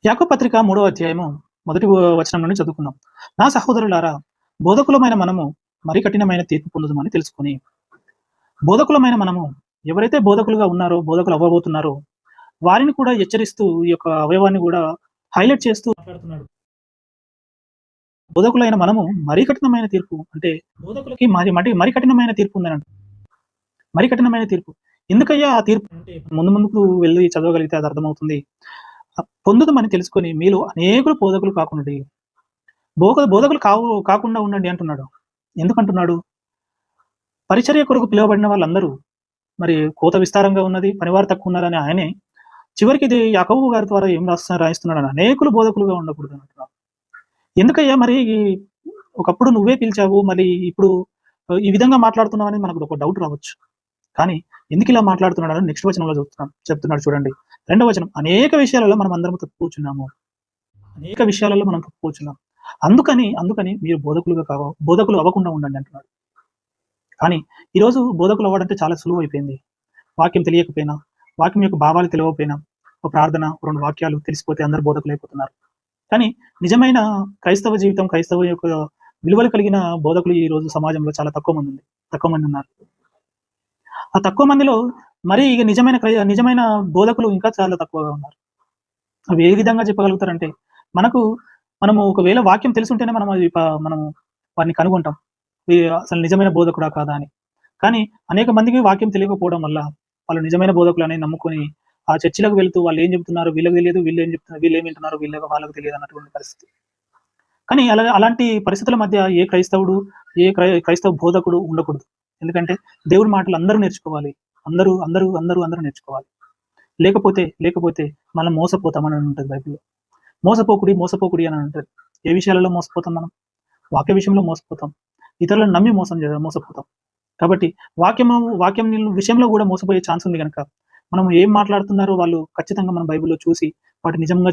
యాకోబు పత్రిక 3వ అధ్యాయము మొదటి వచనం నుండి చదువుకుందాం. నా సహోదరులారా, బోధకులమైన మనము మరి కఠినమైన తీర్పు పొందుదామని తెలుసుకొని, బోధకులమైన మనము ఎవరైతే బోధకులుగా ఉన్నారో, బోధకులు అవ్వబోతున్నారో, వారిని కూడా హెచ్చరిస్తూ ఈ యొక్క అవయవాన్ని కూడా హైలైట్ చేస్తూ మాట్లాడుతున్నాడు. బోధకులైన మనము మరీ కఠినమైన తీర్పు అంటే బోధకులకి మరి కఠినమైన తీర్పు ఉందనంట. మరి కఠినమైన తీర్పు. ఎందుకయ్యా ఆ తీర్పు అంటే ముందుకు వెళ్లి చదవగలిగితే అది అర్థమవుతుంది. పొందుదామని తెలుసుకొని మీలో అనేకులు బోధకులు కాకుండుడి. బోధకులు కాకుండా ఉండండి అంటున్నాడు. ఎందుకంటున్నాడు? పరిచర్య కొరకు పిలువబడిన వాళ్ళందరూ మరి కోత విస్తారంగా ఉన్నది, పనివారు తక్కువున్నారని ఆయనే చివరికి ఇది యాకోబు గారి ద్వారా ఏం రాయిస్తున్నాడని అనేకులు బోధకులుగా ఉండకూడదు అంటున్నాడు. ఎందుకయ్యా మరి ఒకప్పుడు నువ్వే పిలిచావు, మరి ఇప్పుడు ఈ విధంగా మాట్లాడుతున్నావని మనకు ఒక డౌట్ రావచ్చు. కానీ ఎందుకిలా మాట్లాడుతున్నాడని నెక్స్ట్ వచనంలో చెప్తున్నాడు చూడండి. 2వ వచనం. అనేక విషయాలలో మనం అందరం తప్పిపోచున్నాము. అనేక విషయాలలో మనం తప్పిపోచున్నాం. అందుకని మీరు బోధకులు అవ్వకుండా ఉండండి అంటున్నాడు. కానీ ఈరోజు బోధకులు అవ్వడంటే చాలా సులువైపోయింది. వాక్యం తెలియకపోయినా, వాక్యం యొక్క భావాలు తెలియకపోయినా, ఒక ప్రార్థన, 2 వాక్యాలు తెలిసిపోతే అందరూ బోధకులైపోతున్నారు. కానీ నిజమైన క్రైస్తవ జీవితం, క్రైస్తవ యొక్క విలువలు కలిగిన బోధకులు ఈరోజు సమాజంలో చాలా తక్కువ మంది ఉన్నారు. ఆ తక్కువ మందిలో మరి ఇక నిజమైన బోధకులు ఇంకా చాలా తక్కువగా ఉన్నారు. అవి ఏ విధంగా చెప్పగలుగుతారంటే, మనము ఒకవేళ వాక్యం తెలిసుంటేనే మనము వారిని కనుగొంటాం. అసలు నిజమైన బోధకుడా కాదా అని. కానీ అనేక మందికి వాక్యం తెలియకపోవడం వల్ల వాళ్ళు నిజమైన బోధకులని నమ్ముకొని ఆ చర్చిలకు వెళ్తూ వాళ్ళు ఏం చెప్తున్నారు వీళ్ళకి తెలియదు, వీళ్ళేం చెప్తున్నారు, వీళ్ళేం వింటున్నారో వాళ్ళకి తెలియదు అన్నటువంటి పరిస్థితి. కానీ అలాంటి పరిస్థితుల మధ్య ఏ క్రైస్తవుడు, క్రైస్తవ బోధకుడు ఉండకూడదు. ఎందుకంటే దేవుడి మాటలు అందరూ నేర్చుకోవాలి. అందరూ నేర్చుకోవాలి. లేకపోతే మనం మోసపోతామని ఉంటది బైబిల్‌లో. మోసపోకుడి అని ఉంటది. ఏ విషయాలలో మోసపోతాం మనం? వాక్య విషయంలో మోసపోతాం. ఇతరులను నమ్మి మోసపోతాం. కాబట్టి వాక్యం విషయంలో కూడా మోసపోయే ఛాన్స్ ఉంది గనక, మనం ఏం మాట్లాడుతున్నారో వాళ్ళు ఖచ్చితంగా మనం బైబిల్‌లో చూసి వాటి నిజంగా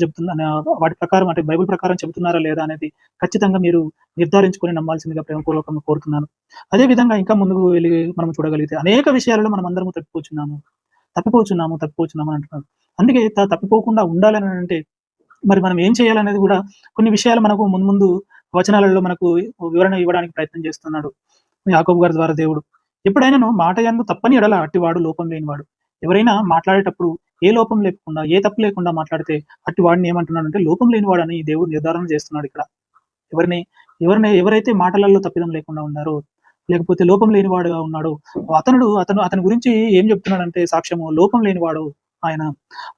వాటి ప్రకారం అంటే బైబిల్ ప్రకారం చెబుతున్నారా లేదా అనేది ఖచ్చితంగా మీరు నిర్ధారించుకొని నమ్మాల్సిందిగా ప్రేమపూర్వకంగా కోరుతున్నాను. అదే విధంగా ఇంకా ముందుకు వెళ్లి మనం చూడగలిగితే అనేక విషయాలలో మనం అందరము తప్పిపోచున్నాము అని అంటున్నాడు. అందుకే తప్పిపోకుండా ఉండాలనంటే మరి మనం ఏం చేయాలనేది కూడా కొన్ని విషయాలు మనకు ముందు వచనాలలో మనకు వివరణ ఇవ్వడానికి ప్రయత్నం చేస్తున్నాడు యాకోబు గారి ద్వారా దేవుడు. ఎప్పుడైనాను మాట యందు తప్పని ఎడల అట్టివాడు లోపం లేనివాడు. ఎవరైనా మాట్లాడేటప్పుడు ఏ లోపం లేకుండా, ఏ తప్పు లేకుండా మాట్లాడితే అట్టి వాడిని ఏమంటున్నాడంటే లోపం లేనివాడని దేవుడు నిర్ధారణ చేస్తున్నాడు ఇక్కడ. ఎవరైతే మాటలలో తప్పిదం లేకుండా ఉన్నారో, లేకపోతే లోపం లేనివాడుగా ఉన్నాడో అతని గురించి ఏం చెప్తున్నాడంటే సాక్ష్యము లోపం లేనివాడు ఆయన.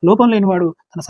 లోపం లేనివాడు తన